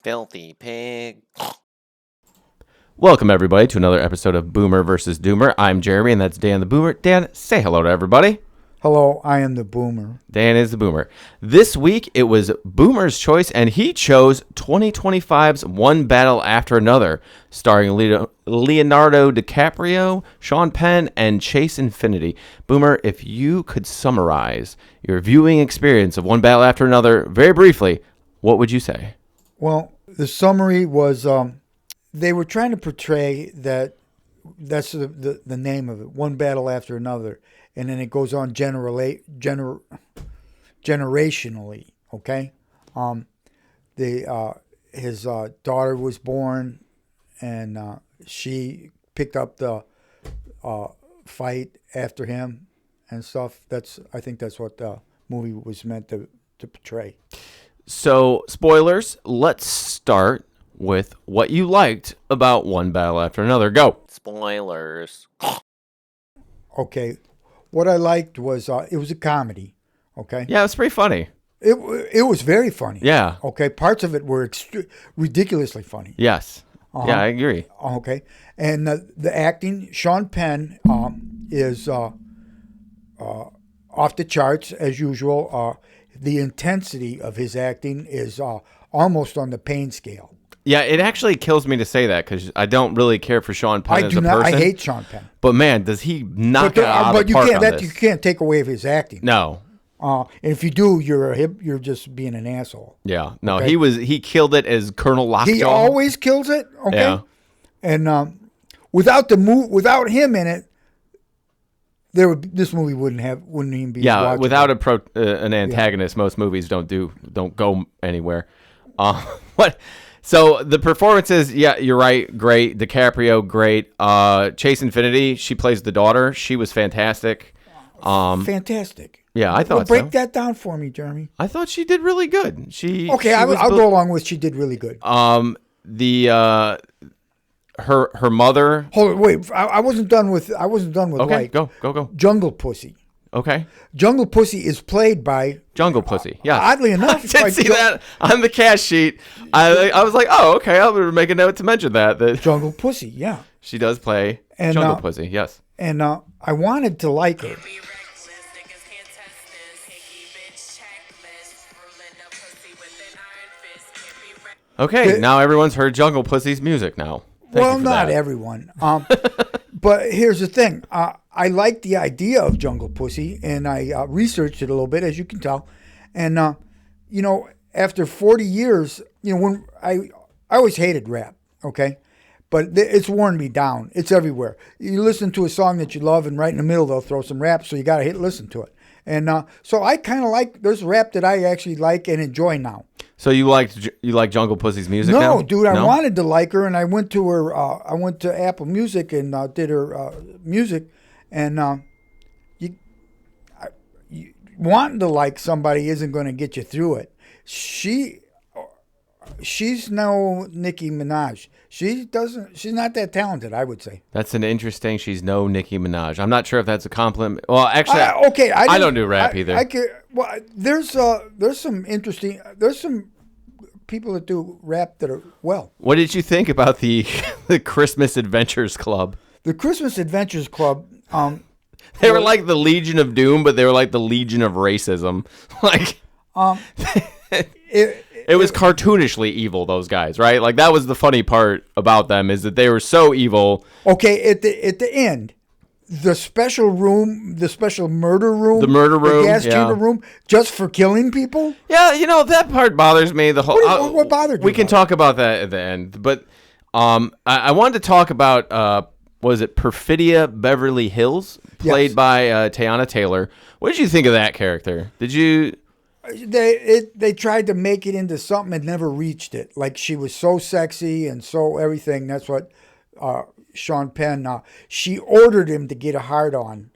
Filthy pig. Welcome, everybody, to another episode of Boomer versus Doomer. I'm Jeremy, and that's Dan the Boomer. Dan, say hello to everybody. Hello, I am the Boomer. Dan is the Boomer. This week, it was Boomer's choice, and he chose 2025's One Battle After Another, starring Leonardo DiCaprio, Sean Penn, and Chase Infiniti. Boomer, if you could summarize your viewing experience of One Battle After Another very briefly, what would you say? Well, the summary was they were trying to portray that's the name of it, One Battle After Another. And then it goes on generationally, okay? His daughter was born, and she picked up the fight after him and stuff. I think that's what the movie was meant to portray. So, spoilers, let's start with what you liked about One Battle After Another. Go. Spoilers. Okay. What I liked was it was a comedy, okay? Yeah, it was pretty funny. It was very funny. Yeah. Okay, parts of it were ridiculously funny. Yes. Yeah, I agree. Okay, and the acting, Sean Penn is off the charts as usual. The intensity of his acting is almost on the pain scale. Yeah, it actually kills me to say that because I don't really care for Sean Penn as a person. I hate Sean Penn. But man, does he knock it out of the park on this. You can't take away his acting. No. And if you do, you're just being an asshole. Yeah. No, okay? he killed it as Colonel Lockjaw. He always kills it. Okay. Yeah. And without him in it, this movie wouldn't even be. Yeah, watchable. without an antagonist, most movies don't go anywhere. What? So the performances, yeah, you're right. Great. DiCaprio, great. Chase Infiniti, she plays the daughter. She was fantastic. Fantastic. Yeah, I thought break that down for me, Jeremy. I thought she did really good. I'll go along with she did really good. Her mother. Hold on, wait. I wasn't done with. Okay, go. Jungle Pussy. Okay. Jungle Pussy is played by Jungle Pussy. Yeah. Oddly enough, I did see that on the cast sheet. I was like, oh, okay. I'll make a note to mention that Jungle Pussy. Yeah. She does play Jungle Pussy. Yes. And I wanted to like her. Okay. Now everyone's heard Jungle Pussy's music now. Well, not everyone. But here's the thing. I like the idea of Jungle Pussy, and I researched it a little bit, as you can tell. And, after 40 years, when I always hated rap, okay? But it's worn me down. It's everywhere. You listen to a song that you love, and right in the middle, they'll throw some rap, so you got to listen to it. And so I kind of there's rap that I actually like and enjoy now. So you like Jungle Pussy's music now? No, dude, I wanted to like her, and I went to her. I went to Apple Music and did her music, and you wanting to like somebody isn't going to get you through it. She's no Nicki Minaj. She's not that talented, I would say. That's an interesting. She's no Nicki Minaj. I'm not sure if that's a compliment. Well, actually, I don't do rap either. There's some people that do rap that are well. What did you think about the Christmas Adventures Club? The Christmas Adventures Club. They were like the Legion of Doom, but they were like the Legion of Racism. It was cartoonishly evil, those guys, right? Like, that was the funny part about them, is that they were so evil. Okay, at the end, the special murder room, the gas chamber room, just for killing people. Yeah, that part bothers me. What bothered you? We can talk about that at the end, but I wanted to talk about was it Perfidia Beverly Hills, played by Teyana Taylor. What did you think of that character? Did you? They tried to make it into something and never reached it. Like, she was so sexy and so everything. That's what Sean Penn. She ordered him to get a hard on.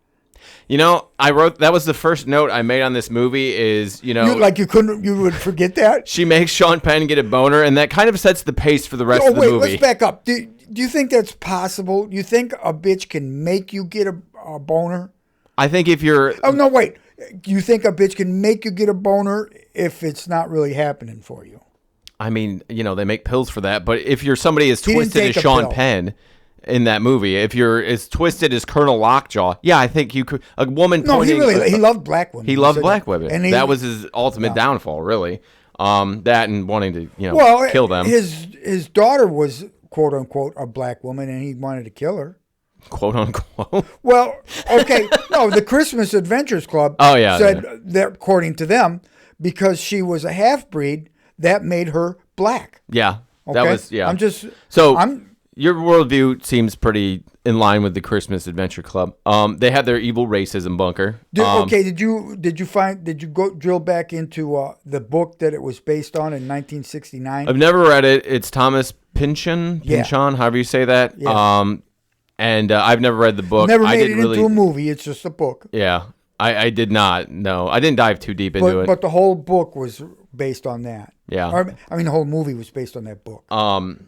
I wrote that was the first note I made on this movie. Is you would forget that she makes Sean Penn get a boner, and that kind of sets the pace for the rest of the movie. Let's back up. Do you think that's possible? You think a bitch can make you get a boner? I think if you're. Oh no! Wait. Do you think a bitch can make you get a boner if it's not really happening for you? I mean, they make pills for that. But if you're somebody as He didn't twisted as take a Sean pill. Penn in that movie, if you're as twisted as Colonel Lockjaw, yeah, I think you could. A woman No, pointing. he loved black women. He loved said black that. women. And That was his ultimate downfall, really. That and wanting to, kill them. His daughter was quote unquote a black woman, and he wanted to kill her. Quote unquote. Well, okay, no, the Christmas Adventures Club said that according to them, because she was a half breed, that made her black. Yeah, Okay? that was I'm just your worldview seems pretty in line with the Christmas Adventure Club. They had their evil racism bunker. Did you go drill back into the book that it was based on in 1969? I've never read it. It's Thomas Pynchon, however you say that. Yeah. And I've never read the book. Never I made didn't it really, into a movie. It's just a book. Yeah, I did not. No, I didn't dive too deep into it. But the whole book was based on that. Yeah. The whole movie was based on that book. Some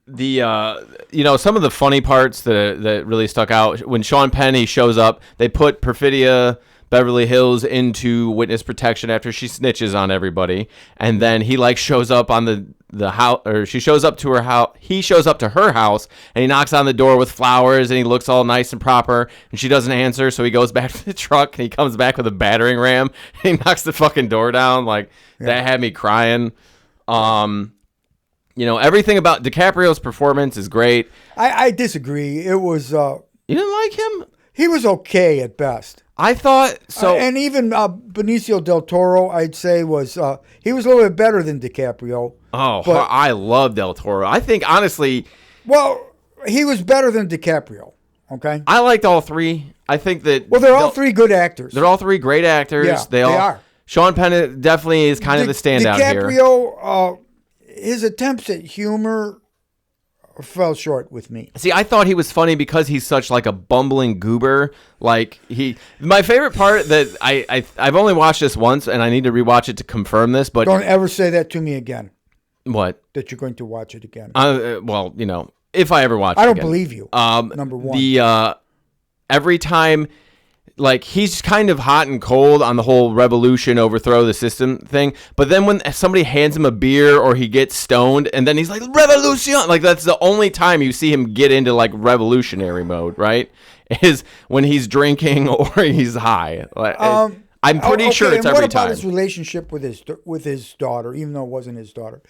of the funny parts that really stuck out when Sean Penn shows up, they put Perfidia Beverly Hills into witness protection after she snitches on everybody, and then he shows up on the house, or she shows up to her house. He shows up to her house, and he knocks on the door with flowers, and he looks all nice and proper, and she doesn't answer, so he goes back to the truck, and he comes back with a battering ram, and he knocks the fucking door down. That had me crying. Everything about DiCaprio's performance is great. I disagree. It was You didn't like him? he was okay at best. I thought so. And even Benicio del Toro, I'd say, was he was a little bit better than DiCaprio. But, I love Del Toro. I think, honestly... Well, he was better than DiCaprio, okay? I liked all three. I think that... Well, they're all three good actors. They're all three great actors. Yeah, they are. Sean Penn definitely is kind of the standout here. DiCaprio, his attempts at humor fell short with me. See, I thought he was funny because he's such a bumbling goober. My favorite part that I've only watched this once, and I need to rewatch it to confirm this, but... Don't ever say that to me again. What? That you're going to watch it again. If I ever watch it I don't again. believe you, number one. Every time... he's kind of hot and cold on the whole revolution, overthrow the system thing. But then when somebody hands him a beer or he gets stoned, and then he's like, revolution! That's the only time you see him get into, revolutionary mode, right? Is when he's drinking or he's high. I'm pretty sure it's every time. What about his relationship with his daughter, even though it wasn't his daughter?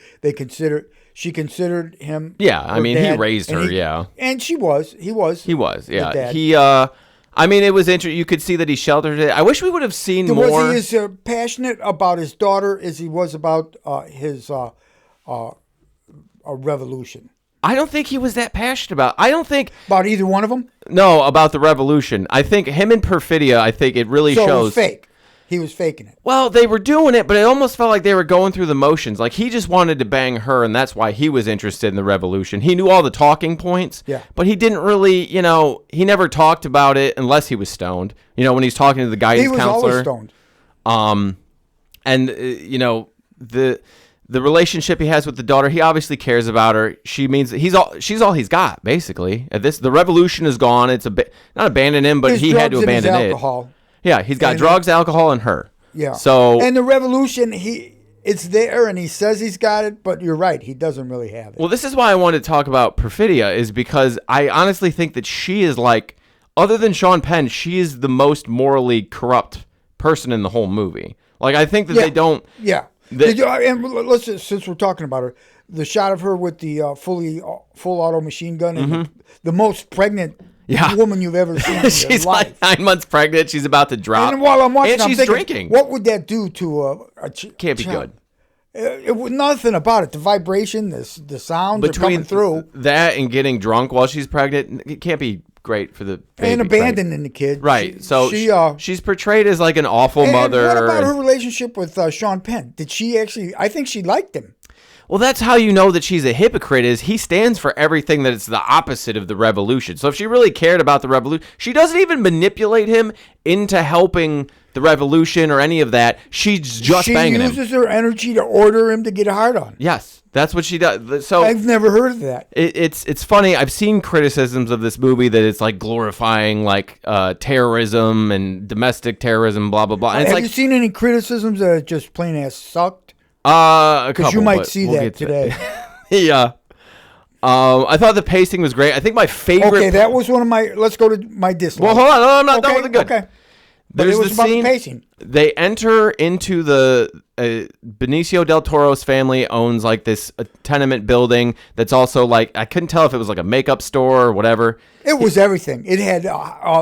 She considered him. Yeah, her he dad, raised her, yeah. And he was, yeah. dad. It was interesting. You could see that he sheltered it. I wish we would have seen more. Was he as passionate about his daughter as he was about his revolution? I don't think he was that passionate about either one of them. No, about the revolution. I think him and Perfidia. I think it really shows. It was fake. He was faking it. Well, they were doing it, but it almost felt like they were going through the motions. He just wanted to bang her, and that's why he was interested in the revolution. He knew all the talking points, but he didn't really, he never talked about it unless he was stoned. When he's talking to the guidance counselor. He was always stoned. The relationship he has with the daughter, he obviously cares about her. She's all he's got, basically. The revolution is gone. It's not abandoned him, but he had to abandon it. Alcohol. Yeah, he's got drugs, alcohol, and her. Yeah. So and the revolution, it's there, and he says he's got it, but you're right, he doesn't really have it. Well, this is why I wanted to talk about Perfidia, is because I honestly think that she is other than Sean Penn, she is the most morally corrupt person in the whole movie. I think that they don't. Yeah. And let's just, since we're talking about her, the shot of her with the full auto machine gun and the most pregnant. Yeah. Woman you've ever seen in your she's life. 9 months pregnant. She's about to drop. And while I'm watching, she's thinking, drinking. What would that do to a Can't be good. It was nothing about it. The vibration, the sounds are coming through. That and getting drunk while she's pregnant, it can't be great for the baby. And abandoning the kid. Right. She's portrayed as an awful and mother. What about her relationship with Sean Penn? Did she actually? I think she liked him. Well, that's how you know that she's a hypocrite, is he stands for everything that is the opposite of the revolution. So if she really cared about the revolution, she doesn't even manipulate him into helping the revolution or any of that. She's just banging him. She uses her energy to order him to get hard on. Yes, that's what she does. So I've never heard of that. It's funny. I've seen criticisms of this movie that it's glorifying terrorism and domestic terrorism, blah, blah, blah. And Have you seen any criticisms that just plain ass sucked? A Because you couple, might but see we'll that get to today. Yeah. I thought the pacing was great. I think my favorite. Okay, that was one of my. Let's go to my dislikes. Well, hold on. No, I'm not done with the good. Okay. But There's it was the about scene. the pacing. They enter into the Benicio del Toro's family owns like this tenement building that's also like I couldn't tell if it was like a makeup store or whatever. It was everything. It had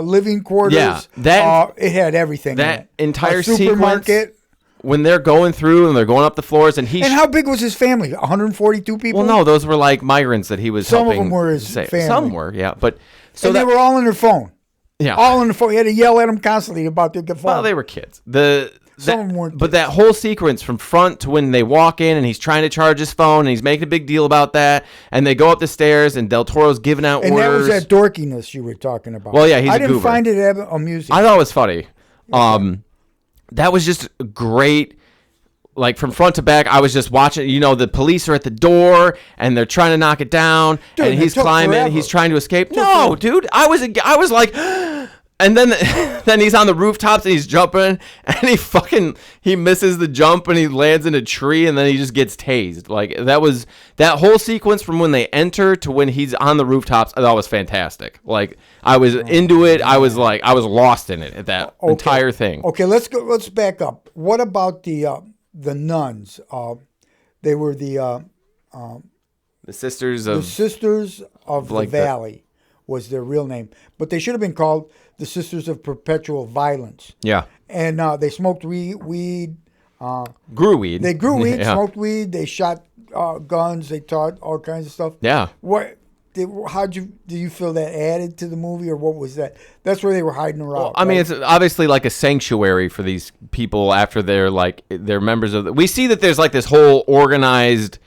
living quarters. Yeah, that it had everything. that in it. entire A supermarket. sequence when they're going through and they're going up the floors and he. And how big was his family? 142 people. Well, no, those were like migrants that he was Some of helping. them were his save. family. Some were, yeah, but so and that, they were all on their phone. yeah, All on the phone. You had to yell at them constantly about their phone. well, they were kids. Some of them weren't But that whole sequence from front to when they walk in and he's trying to charge his phone and he's making a big deal about that and they go up the stairs and Del Toro's giving out and orders. that was that dorkiness you were talking about. Well, yeah, he's I a didn't goober. find it amusing. I thought it was funny. That was just great. Like from front to back, I was just watching. You know, the police are at the door and they're trying to knock it down, Dude, and it he's took climbing. forever. He's trying to escape. No, dude, I was like, and then then he's on the rooftops and he's jumping, and he misses the jump and he lands in a tree, and then he just gets tased. Like that whole sequence from when they enter to when he's on the rooftops. I thought was fantastic. Like I was into it. I was lost in it at that entire thing. Okay, let's go. Let's back up. What about the nuns? They were the Sisters Sisters of like the Valley was their real name, but they should have been called the Sisters of Perpetual Violence. Yeah. And they smoked weed. Grew weed. They grew weed, Yeah. smoked weed. They shot guns. They taught all kinds of stuff. Yeah. Do you feel that added to the movie, or what was that? That's where they were hiding around. Well, I mean, it's obviously like a sanctuary for these people after they're members of we see that there's like this whole organized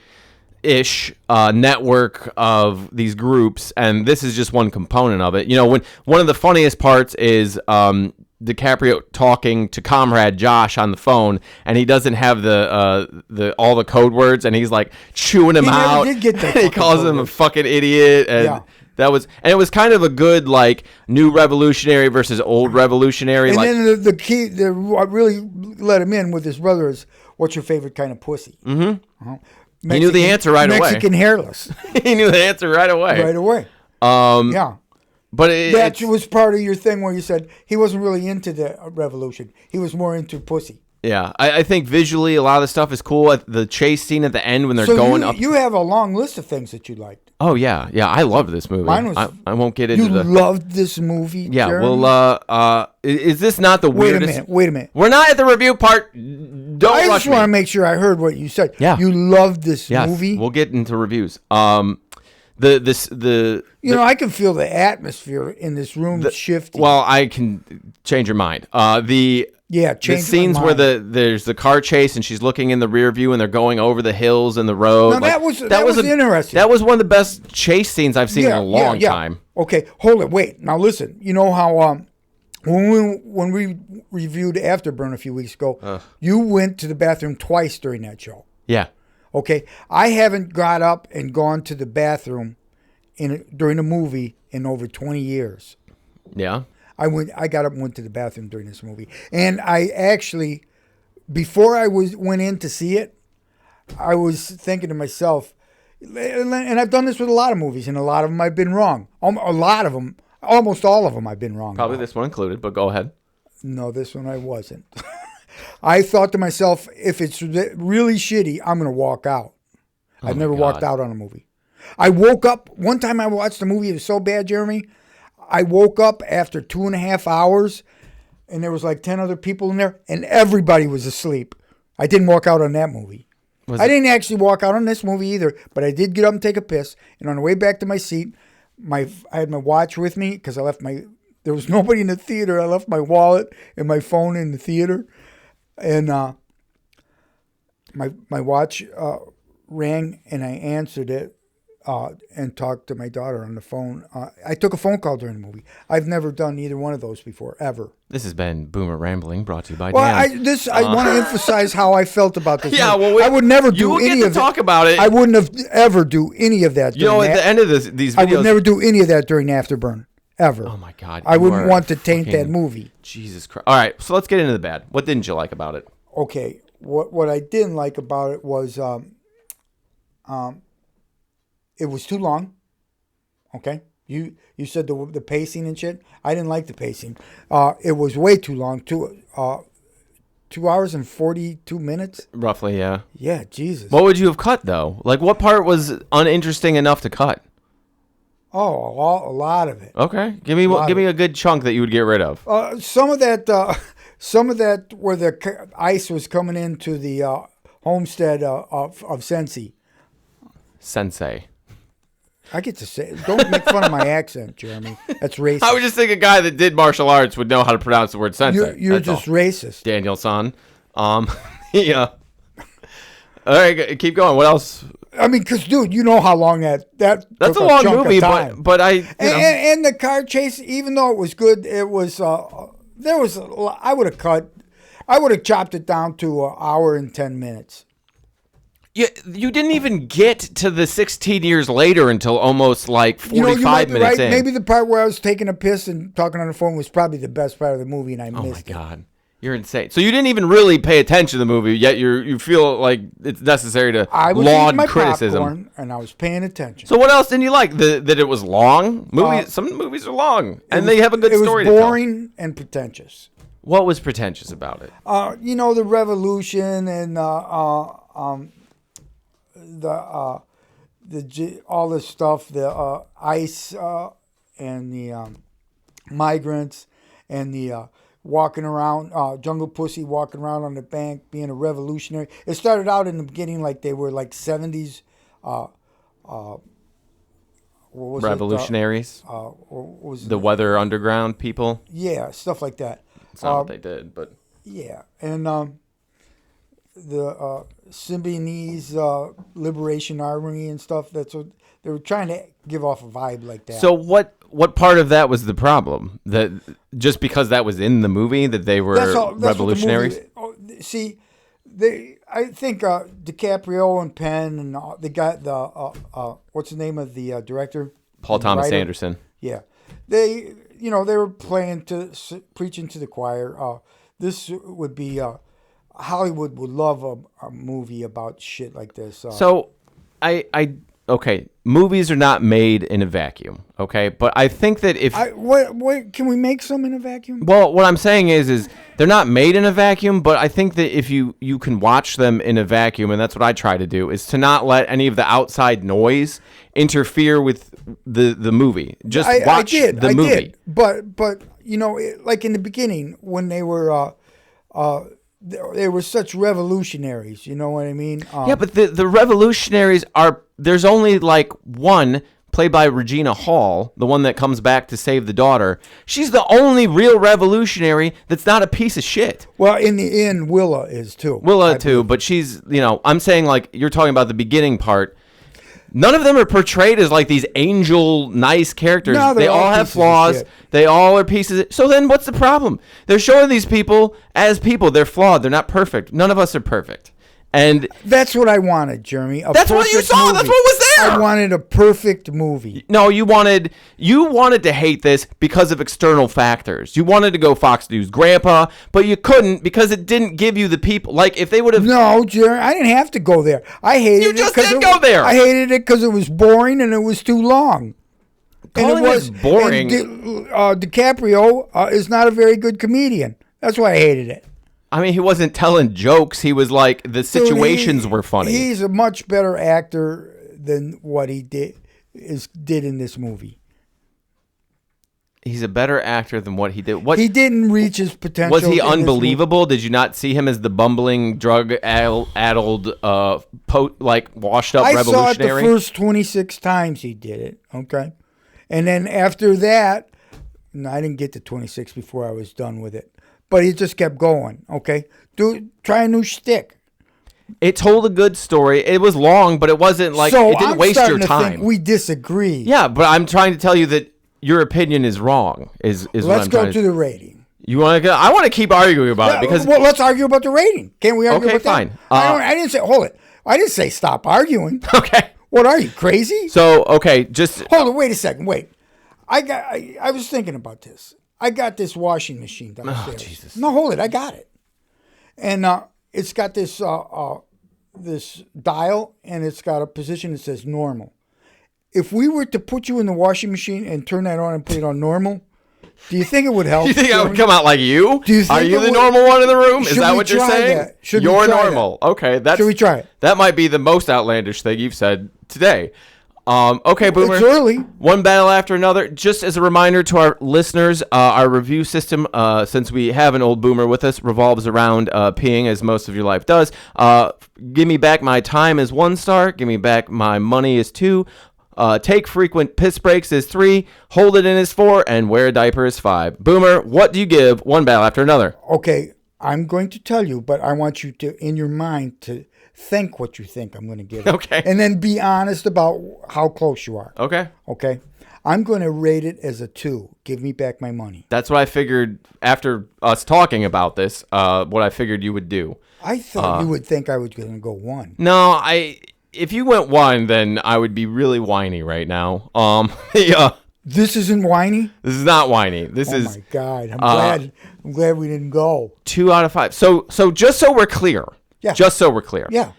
ish network of these groups, and this is just one component of it. You know, when one of the funniest parts is DiCaprio talking to comrade Josh on the phone, and he doesn't have the all the code words, and he's like chewing him out. Did get the he calls him a fucking idiot, and Yeah. it was kind of a good like new revolutionary versus old revolutionary. And like, then the key that really let him in with his brother is, "What's your favorite kind of pussy?" Mm-hmm. he knew the answer right away. Mexican hairless, He knew the answer right away. right away. Yeah. But That was part of your thing where you said he wasn't really into the revolution. He was more into pussy. yeah, I think visually a lot of the stuff is cool. The chase scene at the end when they're going up. You have a long list of things that you liked. Oh yeah, I loved this movie. Mine was. I won't get into You the. loved this movie. Yeah, Jeremy? well, is this not the Wait weirdest? Wait a minute. We're not at the review part. Don't I rush just want to me. make sure I heard what you said. Yeah. You loved this Yes, movie. we'll get into reviews. I can feel the atmosphere in this room shifting. Well, I can change your mind. Yeah, The change my scenes where mind. there's the car chase and she's looking in the rear view and they're going over the hills and the road. Now, that was interesting. That was one of the best chase scenes I've seen in a long time. Okay, hold it. Wait. Now listen. You know how when we reviewed Afterburn a few weeks ago, you went to the bathroom twice during that show. Yeah. Okay, I haven't got up and gone to the bathroom during a movie in over 20 years. Yeah. I got up and went to the bathroom during this movie, and I actually, before I went in to see it, I was thinking to myself, and I've done this with a lot of movies, and a lot of them I've been wrong. A lot of them, almost all of them, I've been wrong. Probably about. this one included, but go ahead. No, this one I wasn't. I thought to myself, if it's really shitty, I'm going to walk out. I've never walked out on a movie. I woke up, one time I watched a movie, it was so bad, Jeremy, I woke up after 2.5 hours, and there was like 10 other people in there, and everybody was asleep. I didn't walk out on that movie. I didn't actually walk out on this movie either, but I did get up and take a piss, and on the way back to my seat, I had my watch with me, because there was nobody in the theater. I left my wallet and my phone in the theater. And my watch rang, and I answered it and talked to my daughter on the phone. I took a phone call during the movie. I've never done either one of those before, ever. This has been Boomer Rambling, brought to you by Well, Dan. I want to emphasize how I felt about this. Yeah, movie. well, I would never do you will any get of to talk about it. I wouldn't have ever do any of that. You know, at the end of these videos, I would never do any of that during Afterburn, ever. Oh my God! I you wouldn't are want to taint fucking- that movie. Jesus Christ! All right, so let's get into the bad. What didn't you like about it? Okay, what I didn't like about it was it was too long. Okay, you said the pacing and shit. I didn't like the pacing. It was way too long. 2 hours and 42 minutes. Roughly, yeah. Yeah, Jesus. What would you have cut though? Like, what part was uninteresting enough to cut? Oh, a lot of it. Okay, give me a good chunk that you would get rid of. Some of that where the ice was coming into the homestead of Sensi. Sensei. I get to say, don't make fun of my accent, Jeremy. That's racist. I would just think a guy that did martial arts would know how to pronounce the word sensei. You're That's just all. racist. Daniel-san. Yeah. All right, keep going. What else? I mean, because, dude, you know how long that's That's took a long chunk of movie, time. but And the car chase, even though it was good, it was there was I would have chopped it down to an hour and 10 minutes. you didn't even get to the 16 years later until almost like 45 you might be minutes right. in. Maybe the part where I was taking a piss and talking on the phone was probably the best part of the movie, and I Oh missed my God. You're insane. So you didn't even really pay attention to the movie, yet you feel like it's necessary to I was laud eating my criticism. popcorn, and I was paying attention. So what else didn't you like? That it was long? Some movies are long, and they have a good story It to was tell. boring and pretentious. What was pretentious about it? The revolution and all this stuff, the ICE and the migrants and the walking around, Jungle Pussy walking around on the bank, being a revolutionary. It started out in the beginning like they were like 70s. What was Revolutionaries? what was The Weather Underground people? Yeah, stuff like that. That's not what they did, but... Yeah, and the Symbionese Liberation Army and stuff. That's what they were trying to give off a vibe like that. So what part of that was the problem? That just because that was in the movie that they were that's revolutionaries? See, I think DiCaprio and Penn and they got the what's the name of the director? Paul Thomas writer? Anderson. Yeah, they were preaching to the choir. This would be Hollywood would love a movie about shit like this. So okay, movies are not made in a vacuum, okay? But I think that if what can we make some in a vacuum? well, what I'm saying is they're not made in a vacuum, but I think that if you can watch them in a vacuum, and that's what I try to do, is to not let any of the outside noise interfere with the movie. Just watch the movie. Did. But like in the beginning when they were such revolutionaries, you know what I mean? Yeah, but the revolutionaries there's only like one, played by Regina Hall, the one that comes back to save the daughter. She's the only real revolutionary that's not a piece of shit. Well, in the end, Willa is too. Willa too, but she's, I'm saying like you're talking about the beginning part. None of them are portrayed as like these angel, nice characters. No, they all have pieces of flaws. shit. They all are pieces. So then what's the problem? They're showing these people as people. They're flawed. They're not perfect. None of us are perfect. And that's what I wanted, Jeremy. That's what you saw. Movie. That's what was there. I wanted a perfect movie. No, you wanted to hate this because of external factors. You wanted to go Fox News Grandpa, but you couldn't because it didn't give you the people. Like if they would have. No, Jeremy, I didn't have to go there. I hated it. You just did go there. I hated it because it was boring and it was too long. Calling it boring. And DiCaprio is not a very good comedian. That's why I hated it. I mean, he wasn't telling jokes. He was like, the situations were funny. He's a much better actor than what he did in this movie. He's a better actor than what he did. He didn't reach his potential. Was he unbelievable? Did you not see him as the bumbling, drug-addled, washed up revolutionary? I saw it the first 26 times he did it, okay? And then after that, I didn't get to 26 before I was done with it. But he just kept going, okay? Try a new shtick. It told a good story. It was long, but it wasn't like it didn't waste your time. We disagree. Yeah, but I'm trying to tell you that your opinion is wrong. Let's go to the rating. You want to go? I want to keep arguing about it because. Well, let's argue about the rating. Can't we argue about that? Okay, fine. I didn't say hold it. I didn't say stop arguing. Okay. What are you, crazy? So okay, just hold it. Wait a second. Wait. I was thinking about this. I got this washing machine downstairs. Oh, Jesus. No, hold it. I got it. And it's got this dial, and it's got a position that says normal. If we were to put you in the washing machine and turn that on and put it on normal, do you think it would help? You think I would come out like you? Do you think Are you it the would- normal one in the room? Is Should that we what you're try saying? that? Should we You're try normal. Okay, Should we try it? That might be the most outlandish thing you've said today. Okay, Boomer. It's early. One battle after another. Just as a reminder to our listeners, our review system, since we have an old Boomer with us, revolves around peeing, as most of your life does. Give me back my time is 1 star. Give me back my money is 2. Take frequent piss breaks is 3. Hold it in is 4. And wear a diaper is 5. Boomer, what do you give one battle after another? Okay, I'm going to tell you, but I want you to, in your mind, to think what you think I'm going to give it. Okay. And then be honest about how close you are. Okay. Okay? I'm going to rate it as a 2. Give me back my money. That's what I figured after us talking about this, what I figured you would do. I thought you would think I was going to go 1. No, if you went 1, then I would be really whiny right now. Yeah. This isn't whiny? This is not whiny. This Oh is my God. I'm glad we didn't go. 2 out of 5. So just so we're clear. Yeah. Just so we're clear. Yeah.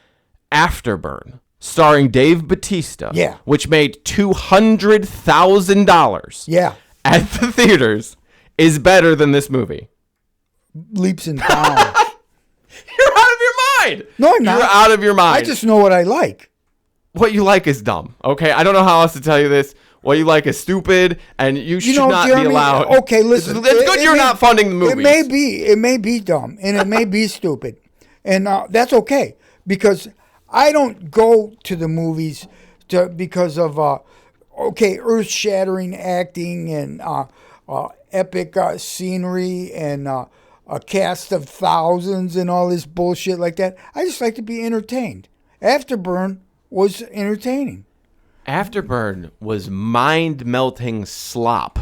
Afterburn, starring Dave Bautista. Yeah. Which made $200,000. Yeah. At the theaters, is better than this movie. Leaps and bounds. You're out of your mind. No, I'm not. You're out of your mind. I just know what I like. What you like is dumb. Okay, I don't know how else to tell you this. What you like is stupid, and you should not Jeremy, be allowed. Okay, listen. It's good you're not funding the movies. It may be dumb, and it may be stupid, and that's okay because I don't go to the movies because of earth-shattering acting and epic scenery and a cast of thousands and all this bullshit like that. I just like to be entertained. Afterburn was entertaining. Afterburn was mind-melting slop,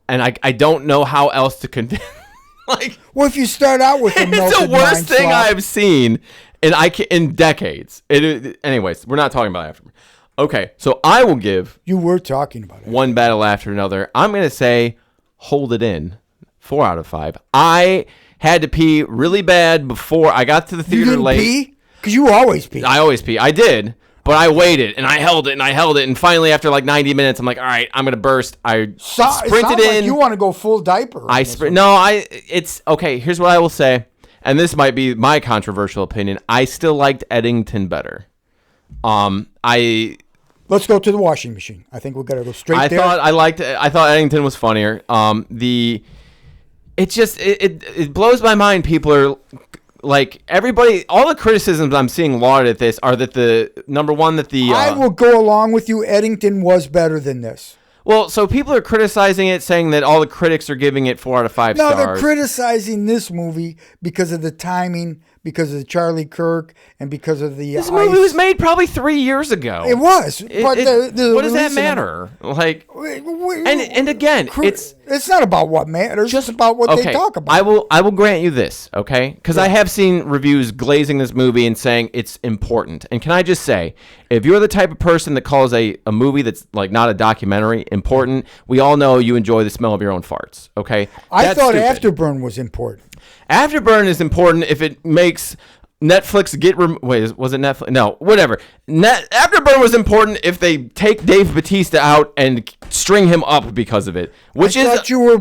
and I don't know how else to convince. Well, if you start out with it's the worst thing I've seen in decades. Anyways, we're not talking about Afterburn. Okay, so I will give. You were talking about it. One battle after another. I'm gonna say, hold it in. 4 out of 5. I had to pee really bad before I got to the theater late. You didn't pee? Because you always pee. I always pee. I did. But I waited, and I held it, and finally, after like 90 minutes, I'm like, all right, I'm going to burst. I sprinted in. Like you want to go full diaper. It's, okay, here's what I will say, and this might be my controversial opinion. I still liked Eddington better. Let's go to the washing machine. I think we've got to go straight there. I thought Eddington was funnier. It blows my mind. People are... Like, everybody, all the criticisms I'm seeing lauded at this are that I will go along with you. Eddington was better than this. Well, so people are criticizing it, saying that all the critics are giving it 4 out of 5 stars. No, they're criticizing this movie because of the timing, because of the Charlie Kirk, and because of the This movie was made probably 3 years ago. It was. But what does that matter? And again, it's not about what matters. Just about what they talk about. I will grant you this, okay? Because I have seen reviews glazing this movie and saying it's important. And can I just say, if you're the type of person that calls a movie that's like not a documentary important, we all know you enjoy the smell of your own farts, okay? I thought Afterburn was important. Afterburn is important if it makes Netflix was it Netflix? No, whatever. Afterburn was important if they take Dave Bautista out and string him up because of it. I thought you were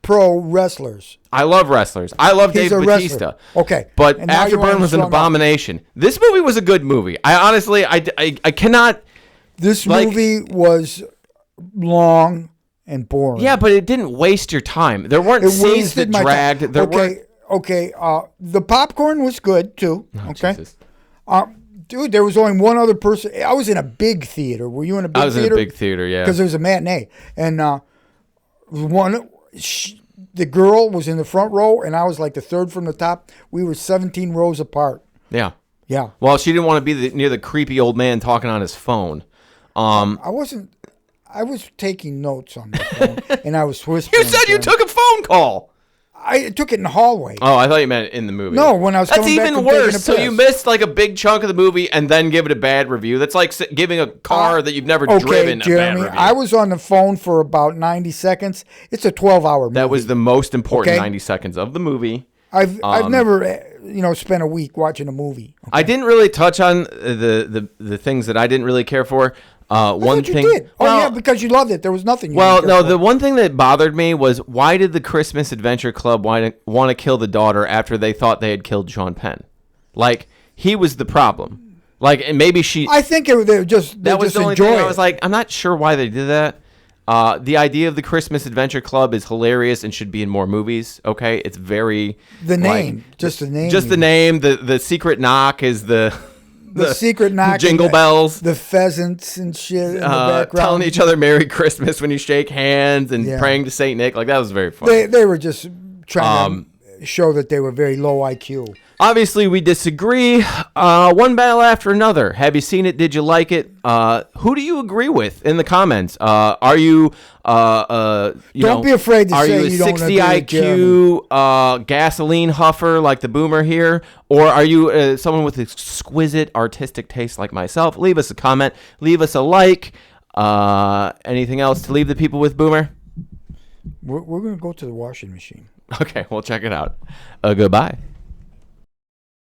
pro wrestlers. I love wrestlers. I love Dave Bautista. Okay, but Afterburn was an abomination. This movie was a good movie. I honestly, I cannot. This movie was long and boring. Yeah, but it didn't waste your time. There weren't scenes that dragged. Okay. The popcorn was good too. Oh, okay. Jesus. Dude, there was only one other person. I was in a big theater. Were you in a big theater? I was in a big theater, yeah. Because there was a matinee, and the girl was in the front row, and I was like the third from the top. We were 17 rows apart. Yeah. Yeah. Well, she didn't want to be near the creepy old man talking on his phone. I wasn't. I was taking notes on my phone, and I was whispering. You said you took a phone call. I took it in the hallway. Oh, I thought you meant in the movie. No, when I was That's coming back even from taking a worse. piss. So you missed like a big chunk of the movie and then give it a bad review. That's like giving a car that you've never driven Jeremy, a bad review. I was on the phone for about 90 seconds. It's a 12-hour movie. That was the most important 90 seconds of the movie. I've never spend a week watching a movie. Okay? I didn't really touch on the things that I didn't really care for. One you thing. did. Yeah, because you loved it. There was nothing. Well, no, the one thing that bothered me was why did the Christmas Adventure Club want to kill the daughter after they thought they had killed Sean Penn? Like, he was the problem. Like, and maybe she. I think they were just. That was just the only enjoy thing. it. I was like, I'm not sure why they did that. The idea of the Christmas Adventure Club is hilarious and should be in more movies. Okay, it's very the name, just the name, just the name. The secret knock is the secret knock, jingle bells, the pheasants and shit in the background, telling each other Merry Christmas when you shake hands and praying to Saint Nick. Like, that was very fun. They were just trying to show that they were very low IQ. Obviously, we disagree. One battle after another. Have you seen it? Did you like it? Who do you agree with in the comments? Are you, don't be afraid to are say you a you don't 60 agree with Jeremy. IQ gasoline huffer like the boomer here? Or are you someone with exquisite artistic taste like myself? Leave us a comment. Leave us a like. Anything else to leave the people with, Boomer? We're going to go to the washing machine. Okay, we'll check it out. Goodbye.